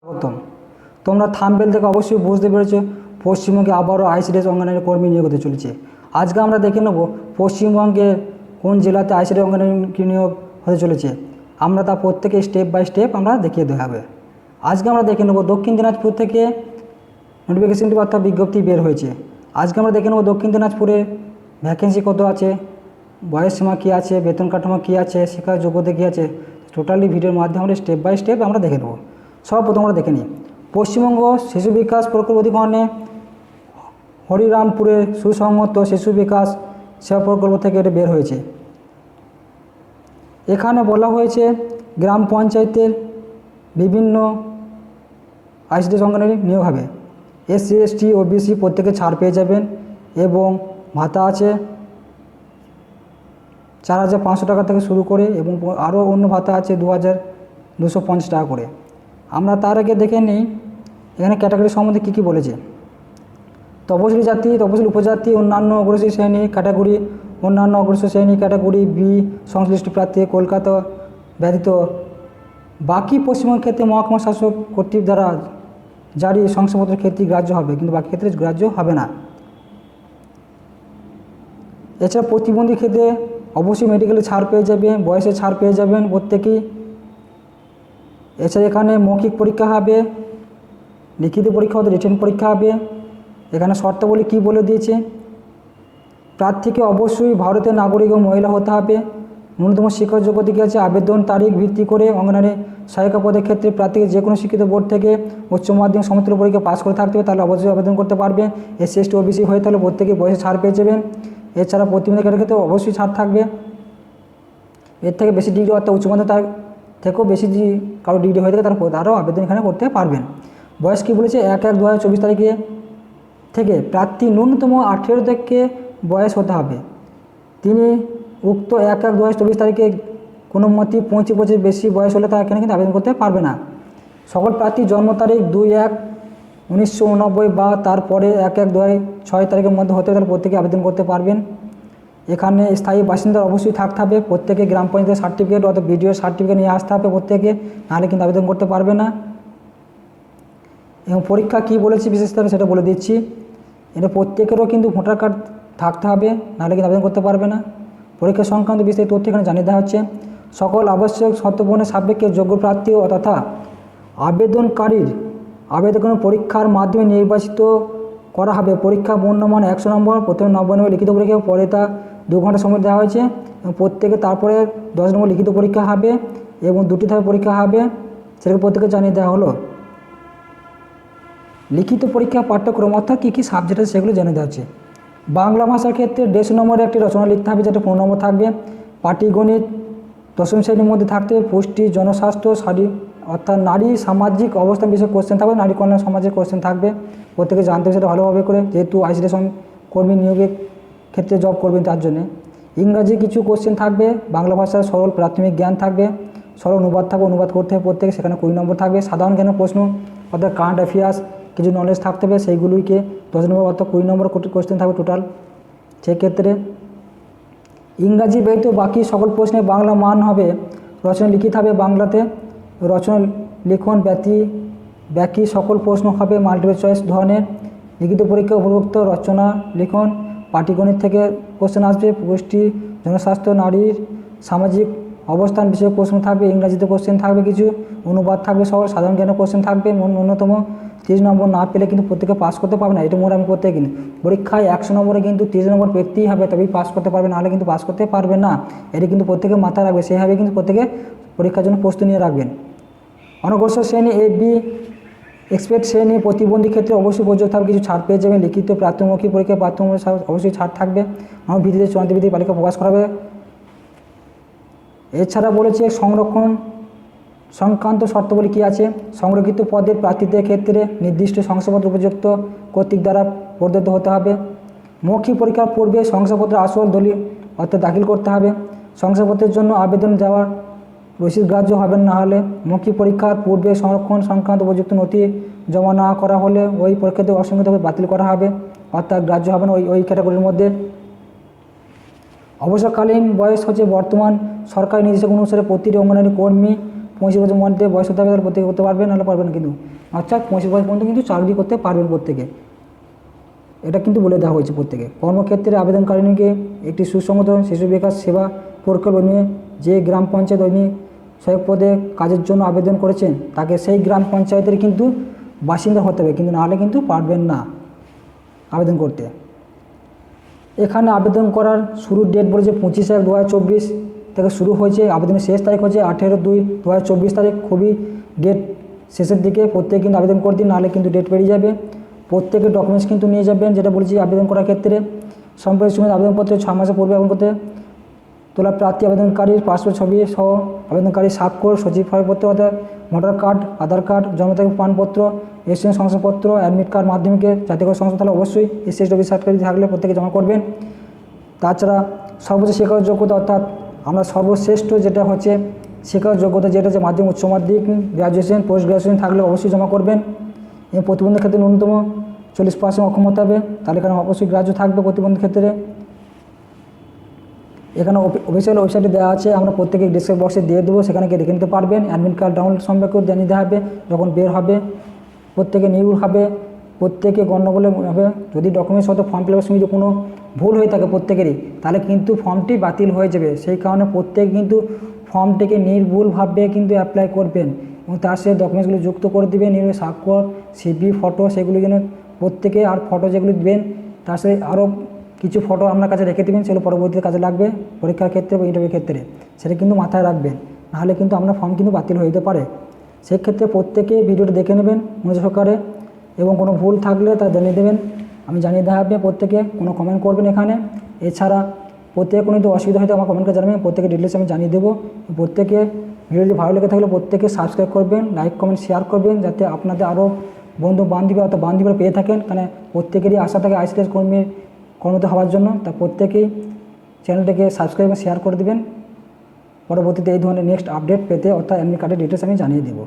স্বাগতম। তোমরা থাম্বনেল থেকে অবশ্যই বুঝতে পেরেছো পশ্চিমবঙ্গে আবারও আইসিডিএস অঙ্গনওয়াড়ি কর্মী নিয়োগ হতে চলেছে। আজকে আমরা দেখে নেব পশ্চিমবঙ্গের কোন জেলাতে আইসিডিএস অঙ্গনওয়াড়ি নিয়োগ হতে চলেছে। আমরা তা প্রত্যেকে স্টেপ বাই স্টেপ আমরা দেখিয়ে দেওয়া হবে। আজকে আমরা দেখে নেব দক্ষিণ দিনাজপুর থেকে নোটিফিকেশনটি অর্থাৎ বিজ্ঞপ্তি বের হয়েছে। আজকে আমরা দেখে নেব দক্ষিণ দিনাজপুরে ভ্যাকেন্সি কত আছে, বয়সসীমা কী আছে, বেতন কাঠামো কী আছে, শিক্ষা যোগ্যতা কী আছে, টোটালি ভিডিওর মাধ্যমে আমরা স্টেপ বাই স্টেপ আমরা দেখে নেব। সর্বপ্রথম আমরা দেখে নিই পশ্চিমবঙ্গ শিশু বিকাশ প্রকল্প অধিগ্রহণে হরিরামপুরে সুসংহত শিশু বিকাশ সেবা প্রকল্প থেকে এটা বের হয়েছে। এখানে বলা হয়েছে গ্রাম পঞ্চায়েতের বিভিন্ন আইসিডিএস অঙ্গনওয়াড়ি নিয়োগ হবে। এসসি এসটি ওবিসি প্রত্যেকে ছাড় পেয়ে যাবেন এবং ভাতা আছে 4,500 টাকা থেকে শুরু করে এবং আরও অন্য ভাতা আছে 2,250 টাকা করে। আমরা তার আগে দেখে নিই এখানে ক্যাটাগরি সম্বন্ধে কী কী বলেছে। তপশিলি জাতি, তপশিলি উপজাতি, অন্যান্য অগ্রসর শ্রেণী ক্যাটাগরি, অন্যান্য অগ্রসর শ্রেণী ক্যাটাগরি বি সংশ্লিষ্ট প্রার্থী কলকাতা ব্যতীত বাকি পশ্চিমবঙ্গের ক্ষেত্রে মহকুমা শাসক কর্তৃক দ্বারা জারি শংসাপত্রের ক্ষেত্রে গ্রাহ্য হবে, কিন্তু বাকি ক্ষেত্রে গ্রাহ্য হবে না। এছাড়া প্রতিবন্ধী ক্ষেত্রে অবশ্যই মেডিকেলে ছাড় পেয়ে যাবে, বয়সে ছাড় পেয়ে যাবেন প্রত্যেকেই। এছাড়া এখানে মৌখিক পরীক্ষা হবে, লিখিত পরীক্ষা হবে, রিটেন পরীক্ষা হবে। এখানে শর্তাবলী কী বলে দিয়েছে, প্রার্থীকে অবশ্যই ভারতের নাগরিক ও মহিলা হতে হবে। ন্যূনতম শিক্ষক যোগ্যতা কী আছে, আবেদন তারিখ ভিত্তি করে অঙ্গনওয়াড়ি সহায়িকা পদের ক্ষেত্রে প্রার্থীকে যে কোনো শিক্ষিত বোর্ড থেকে উচ্চ মাধ্যমিক সমতুল্য পরীক্ষা পাস করে থাকতে হবে, তাহলে অবশ্যই আবেদন করতে পারবে। এসসি এসটি ওবিসি হয়ে তাহলে প্রত্যেকে বয়সে ছাড় পেয়ে যাবেন। এছাড়া প্রতিবন্ধী ক্ষেত্রে অবশ্যই ছাড় থাকবে। এর থেকে বেশি ডিগ্রি অর্থাৎ উচ্চ মাধ্যমিক তার থেকেও বেশি যদি কারো ডিগ্রি হয়ে থাকে তারও আবেদন এখানে করতে পারবেন। বয়স কী বলেছে, 1/1/2024 তারিখে থেকে প্রার্থী ন্যূনতম 18 থেকে বয়স হতে হবে। তিনি উক্ত 1/1/2024 তারিখে কোনো মতে 25 বছর বেশি বয়স হলে তারা এখানে কিন্তু আবেদন করতে পারবে না। সকল প্রার্থী জন্ম তারিখ 2/1/1989 বা তারপরে 1/1/2006 তারিখের মধ্যে হতে তাহলে প্রত্যেকে আবেদন করতে পারবেন। এখানে স্থায়ী বাসিন্দা অবশ্যই থাকতে হবে, প্রত্যেকে গ্রাম পঞ্চায়েতের সার্টিফিকেট অথবা বিডিও সার্টিফিকেট নিয়ে আসতে হবে প্রত্যেকে, নাহলে কিন্তু আবেদন করতে পারবে না। এবং পরীক্ষা কী বলেছি বিশেষভাবে সেটা বলে দিচ্ছি, এটা প্রত্যেকেরও কিন্তু ভোটার কার্ড থাকতে হবে, নাহলে কিন্তু আবেদন করতে পারবে না। পরীক্ষা সংক্রান্ত বিস্তারিত তথ্য এখানে জানিয়ে দেওয়া হচ্ছে। সকল আবশ্যক শর্তপূরণের সাপেক্ষে যোগ্য প্রার্থী তথা আবেদনকারীর আবেদনের পরীক্ষার মাধ্যমে নির্বাচিত করা হবে। পরীক্ষা পূর্ণমান 100 নম্বর, প্রথমে 90 নম্বর লিখিত পরীক্ষা, পরে তা 2 ঘন্টা সময় দেওয়া হয়েছে এবং প্রত্যেকে তারপরে 10 নম্বর লিখিত পরীক্ষা হবে এবং 2টি ধাপে পরীক্ষা হবে, সেটাকে প্রত্যেকে জানিয়ে দেওয়া হলো। লিখিত পরীক্ষা পাঠ্যক্রম অর্থাৎ কী কী সাবজেক্ট আছে সেগুলো জেনে দেওয়া হচ্ছে। বাংলা ভাষার ক্ষেত্রে 150 নম্বরে একটি রচনা লিখতে হবে, যেটা 15 নম্বর থাকবে। পাটিগণিত 10ম শ্রেণীর মধ্যে থাকতে হবে। পুষ্টি, জনস্বাস্থ্য, অর্থাৎ নারী সামাজিক অবস্থান বিষয়ে কোশ্চেন থাকবে, নারী কল্যাণ সমাজের কোশ্চেন থাকবে, প্রত্যেকে জানতে হবে সেটা ভালোভাবে করে, যেহেতু আইসিডিএস কর্মী নিয়োগের ক্ষেত্রে জব করবেন তার জন্যে। ইংরাজি কিছু কোশ্চেন থাকবে, বাংলা ভাষার সরল প্রাথমিক জ্ঞান থাকবে, সরল অনুবাদ থাকবে, অনুবাদ করতে হবে প্রত্যেকে, সেখানে 20 নম্বর থাকবে। সাধারণ জ্ঞানের প্রশ্ন অর্থাৎ কারেন্ট অ্যাফেয়ার্স কিছু নলেজ থাকতে হবে, সেইগুলিকে 10 নম্বর অর্থাৎ 20 নম্বর কোশ্চেন থাকবে টোটাল। সেক্ষেত্রে ইংরাজি ব্যতীত বাকি সকল প্রশ্নে বাংলা মান হবে। রচনা লিখিত হবে বাংলাতে, রচনা লিখন বাকি সকল প্রশ্ন হবে মাল্টিপল চয়েস ধরনের। লিখিত পরীক্ষা উপযুক্ত রচনা লিখন, পাটিগণিত থেকে কোশ্চেন আসবে, পুষ্টি, জনস্বাস্থ্য, নারীর সামাজিক অবস্থান বিষয়ে প্রশ্ন থাকবে, ইংরাজিতে কোশ্চেন থাকবে কিছু, অনুবাদ থাকবে, সকল সাধারণ জ্ঞানের কোশ্চেন থাকবে। ন্যূনতম 30 নম্বর না পেলে কিন্তু প্রত্যেকে পাস করতে পারবে না, এটা মোট আমি প্রত্যেকে কিন্তু পরীক্ষায় 100 নম্বরে কিন্তু 30 নম্বর পেতেই হবে, তবেই পাস করতে পারবে, নাহলে কিন্তু পাস করতে পারবে না। এটা কিন্তু প্রত্যেকে মাথায় রাখবে, সেইভাবে কিন্তু প্রত্যেকে পরীক্ষার জন্য প্রস্তুতি নিয়ে রাখবেন। অনগ্রসর শ্রেণী এ বি এক্সপেক্ট শ্রেণী প্রতিবন্ধী ক্ষেত্রে অবশ্যই প্রযোজ্য থাকবে, কিছু ছাড় পেয়ে যাবেন। লিখিত প্রাথমিক পরীক্ষা প্রাথমিক অবশ্যই ছাড় থাকবে, আমার ভিত্তিতে চূড়ান্ত ভিত্তিক তালিকা প্রকাশ করা হবে। এছাড়া বলেছে সংরক্ষণ সংক্রান্ত শর্তাবলী কী আছে, সংরক্ষিত পদের প্রার্থীদের ক্ষেত্রে নির্দিষ্ট শংসাপত্র উপযুক্ত কর্তৃক দ্বারা প্রদত্ত হতে হবে। মৌখিক পরীক্ষার পূর্বে শংসাপত্র আসল দলিল অর্থাৎ দাখিল করতে হবে। শংসাপত্রের জন্য আবেদন দেওয়ার রসিদ গ্রাহ্য হবেন না হলে। মৌখিক পরীক্ষার পূর্বে সংরক্ষণ সংক্রান্ত উপযুক্ত নথি জমা না করা হলে ওই পরীক্ষাতে অসংগতভাবে বাতিল করা হবে, অর্থাৎ গ্রাহ্য হবে না ওই ক্যাটাগরির মধ্যে। অবসরকালীন বয়স হচ্ছে বর্তমান সরকারি নির্দেশক অনুসারে প্রতিটি অঙ্গনওয়াড়ি কর্মী 25 বছরের মধ্যে বয়স হতে হবে তাহলে প্রত্যেকে করতে পারবেন, নাহলে পারবেন কিন্তু। অর্থাৎ 25 বছর পর্যন্ত কিন্তু চাকরি করতে পারবেন প্রত্যেকে, এটা কিন্তু বলে দেওয়া হয়েছে প্রত্যেকে। কর্মক্ষেত্রে আবেদনকারীকে একটি সুসংহত শিশু বিকাশ সেবা প্রকল্প নিয়ে যে গ্রাম পঞ্চায়েত সহায়ক পদে কাজের জন্য আবেদন করেছেন তাকে সেই গ্রাম পঞ্চায়েতের কিন্তু বাসিন্দা হতে হবে, কিন্তু নাহলে কিন্তু পারবেন না আবেদন করতে। এখানে আবেদন করার শুরুর ডেট বলেছে 25/1/2024 থেকে শুরু হয়েছে, আবেদনের শেষ তারিখ হচ্ছে 18/2/2024 তারিখ। খুবই ডেট শেষের দিকে, প্রত্যেকে কিন্তু আবেদন করে দিন, নাহলে কিন্তু ডেট পেরিয়ে যাবে। প্রত্যেকের ডকুমেন্টস কিন্তু নিয়ে যাবেন, যেটা বলছি আবেদন করার ক্ষেত্রে সম্পর্কের সঙ্গে আবেদনপত্র 6 মাসের পূর্বে আবেদন করতে তোলা প্রার্থী আবেদনকারীর পাসপোর্ট ছবি সহ আবেদনকারী স্বাক্ষর, সচিব ফাইলপত্র অর্থাৎ ভোটার কার্ড, আধার কার্ড, জন্ম তারিখ, প্রমাণপত্র, এসএন শংসাপত্র, অ্যাডমিট কার্ড, মাধ্যমিকে জাতীয় সংস্থা থাকলে অবশ্যই এসএসডব্লিউ সার্টিফিকেট থাকলে প্রত্যেকে জমা করবেন। তাছাড়া সর্বোচ্চ শিক্ষাগত যোগ্যতা অর্থাৎ আমরা সর্বশ্রেষ্ঠ যেটা হচ্ছে শিক্ষাগত যোগ্যতা, যেটা হচ্ছে মাধ্যমিক, উচ্চ মাধ্যমিক, গ্র্যাজুয়েশন, পোস্ট গ্র্যাজুয়েশন থাকলে অবশ্যই জমা করবেন। এবং প্রতিবন্ধীর ক্ষেত্রে ন্যূনতম 40% অক্ষমতা হবে, তাহলে এখানে অবশ্যই গ্রাহ্য থাকবে প্রতিবন্ধীর ক্ষেত্রে। এখানে অফিসিয়াল ওয়েবসাইটে দেওয়া আছে, আমরা প্রত্যেকে ডিসক্রিপশন বক্সে দিয়ে দেবো, সেখানে গিয়ে দেখে নিতে পারবেন। অ্যাডমিট কার্ড ডাউনলোড সম্পর্কেও জানিয়ে দেওয়া হবে যখন বের হবে, প্রত্যেকে নির্ভুল হবে, প্রত্যেকে গণ্ডগোলে হবে। যদি ডকুমেন্টস হয়তো ফর্ম ফিল আপের সময় যদি কোনো ভুল হয়ে থাকে প্রত্যেকেরই, তাহলে কিন্তু ফর্মটি বাতিল হয়ে যাবে। সেই কারণে প্রত্যেকে কিন্তু ফর্মটিকে নির্ভুলভাবে কিন্তু অ্যাপ্লাই করবেন এবং তার সাথে ডকুমেন্টসগুলো যুক্ত করে দেবেন, স্বাক্ষর, সিভি, ফটো, সেগুলো যেন প্রত্যেকে, আর ফটো যেগুলো দেবেন তার সাথে আরও কিছু ফটো আপনার কাছে রেখে দেবেন, সেগুলো পরবর্তীতে কাজে লাগবে পরীক্ষার ক্ষেত্রে বা ইন্টারভিউর ক্ষেত্রে, সেটা কিন্তু মাথায় রাখবেন, নাহলে কিন্তু আপনার ফর্ম কিন্তু বাতিল হয়ে যেতে পারে। সেক্ষেত্রে প্রত্যেকে ভিডিওটি দেখে নেবেন মনোযোগ সহকারে এবং কোনো ভুল থাকলে তা জানিয়ে দেবেন, আমি জানিয়ে দেওয়া হবে। প্রত্যেকে কোনো কমেন্ট করবেন এখানে। এছাড়া প্রত্যেকে কোনো যদি অসুবিধা হয়তো আমার কমেন্টে জানাবেন, প্রত্যেকে ডিটেলস আমি জানিয়ে দেবো। প্রত্যেকে ভিডিওটি ভালো লেগে থাকলে প্রত্যেকে সাবস্ক্রাইব করবেন, লাইক কমেন্ট শেয়ার করবেন, যাতে আপনাদের আরও বন্ধু বান্ধবী অথবা বান্ধবীরা পেয়ে থাকেন, কারণ প্রত্যেকেরই আশা থাকে আইসিডিএস কর্মরত হওয়ার জন্য। তা প্রত্যেকেই চ্যানেলটাকে সাবস্ক্রাইব এবং শেয়ার করে দেবেন, পরবর্তীতে এই ধরনের নেক্সট আপডেট পেতে অর্থাৎ অ্যাডমিট কার্ডের ডিটেলস আমি জানিয়ে দেবো।